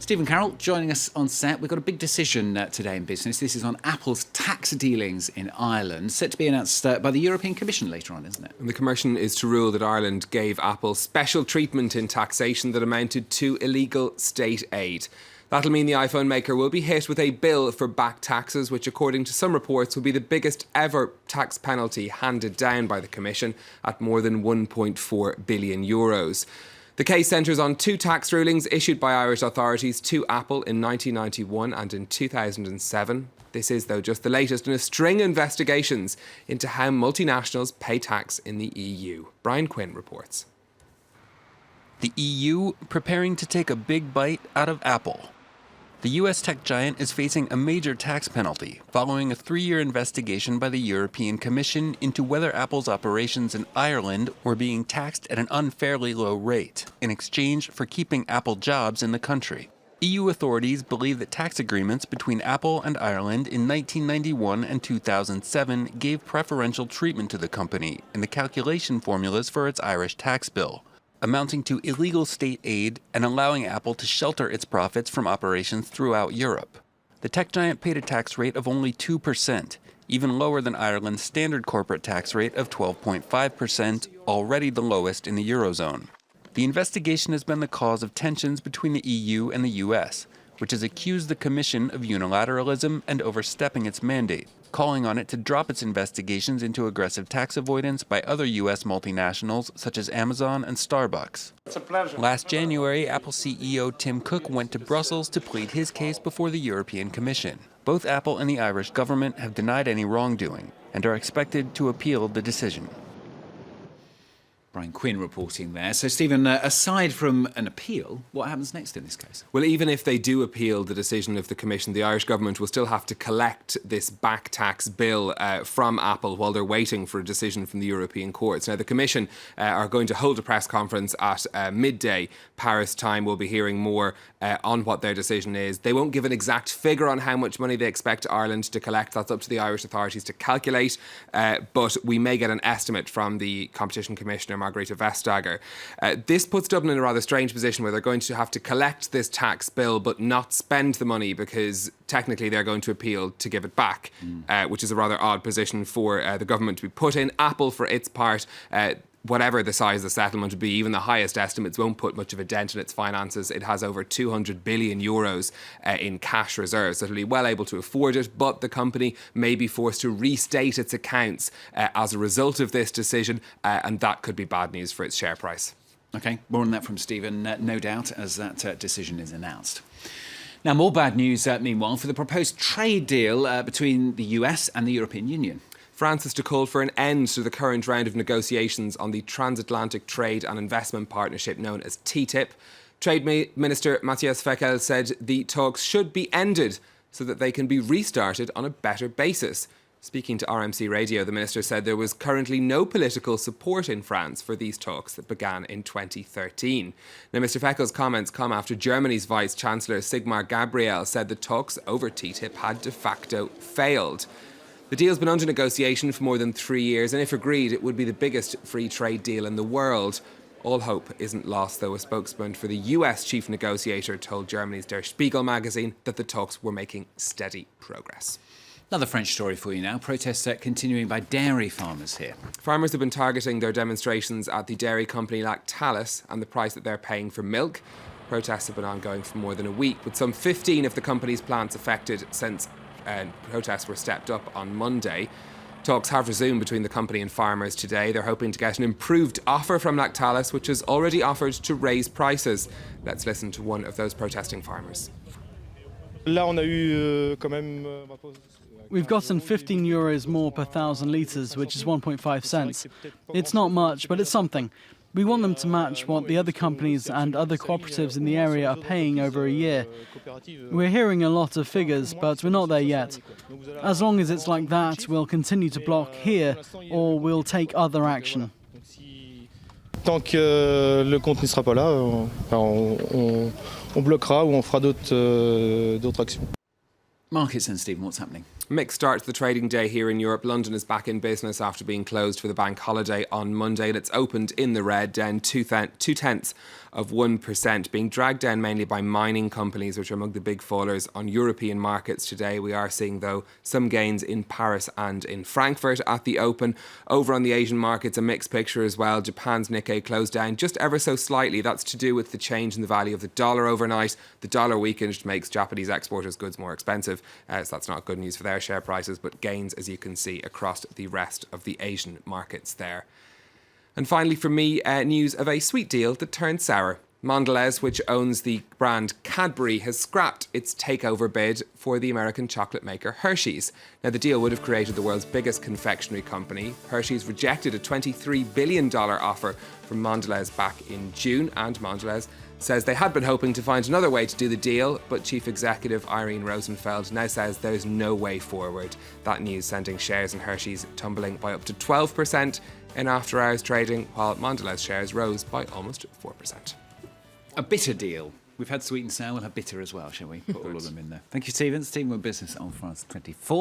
Stephen Carroll joining us on set. We've got a big decision today in business. This is on Apple's tax dealings in Ireland, set to be announced by the European Commission later on, isn't it? And the Commission is to rule that Ireland gave Apple special treatment in taxation that amounted to illegal state aid. That'll mean the iPhone maker will be hit with a bill for back taxes, which according to some reports will be the biggest ever tax penalty handed down by the Commission at more than €1.4 billion. The case centres on two tax rulings issued by Irish authorities to Apple in 1991 and in 2007. This is, though, just the latest in a string of investigations into how multinationals pay tax in the EU. Brian Quinn reports. The EU preparing to take a big bite out of Apple. The US tech giant is facing a major tax penalty following a 3-year investigation by the European Commission into whether Apple's operations in Ireland were being taxed at an unfairly low rate in exchange for keeping Apple jobs in the country. EU authorities believe that tax agreements between Apple and Ireland in 1991 and 2007 gave preferential treatment to the company in the calculation formulas for its Irish tax bill, amounting to illegal state aid and allowing Apple to shelter its profits from operations throughout Europe. The tech giant paid a tax rate of only 2%, even lower than Ireland's standard corporate tax rate of 12.5%, already the lowest in the Eurozone. The investigation has been the cause of tensions between the EU and the US, which has accused the Commission of unilateralism and overstepping its mandate, calling on it to drop its investigations into aggressive tax avoidance by other US multinationals such as Amazon and Starbucks. It's a pleasure. Last January, Apple CEO Tim Cook went to Brussels to plead his case before the European Commission. Both Apple and the Irish government have denied any wrongdoing and are expected to appeal the decision. Brian Quinn reporting there. So, Stephen, aside from an appeal, what happens next in this case? Well, even if they do appeal the decision of the Commission, the Irish government will still have to collect this back tax bill from Apple while they're waiting for a decision from the European courts. Now, the Commission are going to hold a press conference at midday Paris time. We'll be hearing more on what their decision is. They won't give an exact figure on how much money they expect Ireland to collect. That's up to the Irish authorities to calculate. But we may get an estimate from the Competition Commissioner, Margrethe Vestager. This puts Dublin in a rather strange position where they're going to have to collect this tax bill but not spend the money because technically they're going to appeal to give it back, which is a rather odd position for the government to be put in. Apple, for its part, whatever the size of the settlement would be, even the highest estimates won't put much of a dent in its finances. It has over €200 billion in cash reserves, so it'll be well able to afford it, but the company may be forced to restate its accounts as a result of this decision, and that could be bad news for its share price. OK, more on that from Stephen, no doubt, as that decision is announced. Now, more bad news, meanwhile, for the proposed trade deal between the US and the European Union. France is to call for an end to the current round of negotiations on the Transatlantic Trade and Investment Partnership known as TTIP. Trade Minister Matthias Fekl said the talks should be ended so that they can be restarted on a better basis. Speaking to RMC Radio, the minister said there was currently no political support in France for these talks that began in 2013. Now, Mr Fekl's comments come after Germany's Vice-Chancellor Sigmar Gabriel said the talks over TTIP had de facto failed. The deal's been under negotiation for more than 3 years, and if agreed, it would be the biggest free trade deal in the world. All hope isn't lost, though. A spokesman for the US chief negotiator told Germany's Der Spiegel magazine that the talks were making steady progress. Another French story for you now. Protests continuing by dairy farmers here. Farmers have been targeting their demonstrations at the dairy company Lactalis and the price that they're paying for milk. Protests have been ongoing for more than a week, with some 15 of the company's plants affected since protests were stepped up on Monday. Talks have resumed between the company and farmers today. They're hoping to get an improved offer from Lactalis, which has already offered to raise prices. Let's listen to one of those protesting farmers. We've gotten €15 more per 1,000 litres, which is 1.5 cents. It's not much, but it's something. We want them to match what the other companies and other cooperatives in the area are paying over a year. We're hearing a lot of figures, but we're not there yet. As long as it's like that, we'll continue to block here, or we'll take other action. Tant que le compte ne sera pas là, on bloquera ou on fera d'autres actions. Markets then, Stephen, what's happening? Mixed start to the trading day here in Europe. London is back in business after being closed for the bank holiday on Monday, and it's opened in the red, down 0.2%, being dragged down mainly by mining companies, which are among the big fallers on European markets today. We are seeing, though, some gains in Paris and in Frankfurt at the open. Over on the Asian markets, a mixed picture as well. Japan's Nikkei closed down just ever so slightly. That's to do with the change in the value of the dollar overnight. The dollar weakened makes Japanese exporters' goods more expensive, so that's not good news for their share prices, but gains, as you can see, across the rest of the Asian markets there. And finally, for me, news of a sweet deal that turned sour. Mondelez, which owns the brand Cadbury, has scrapped its takeover bid for the American chocolate maker Hershey's. Now, the deal would have created the world's biggest confectionery company. Hershey's rejected a $23 billion offer from Mondelez back in June, and Mondelez says they had been hoping to find another way to do the deal, but Chief Executive Irene Rosenfeld now says there's no way forward. That news sending shares in Hershey's tumbling by up to 12% in after-hours trading, while Mondelez shares rose by almost 4%. A bitter deal. We've had sweet and sour, we'll have bitter as well, shall we? Put all of them in there. Thank you, Stephen. Stephen with Business on France 24.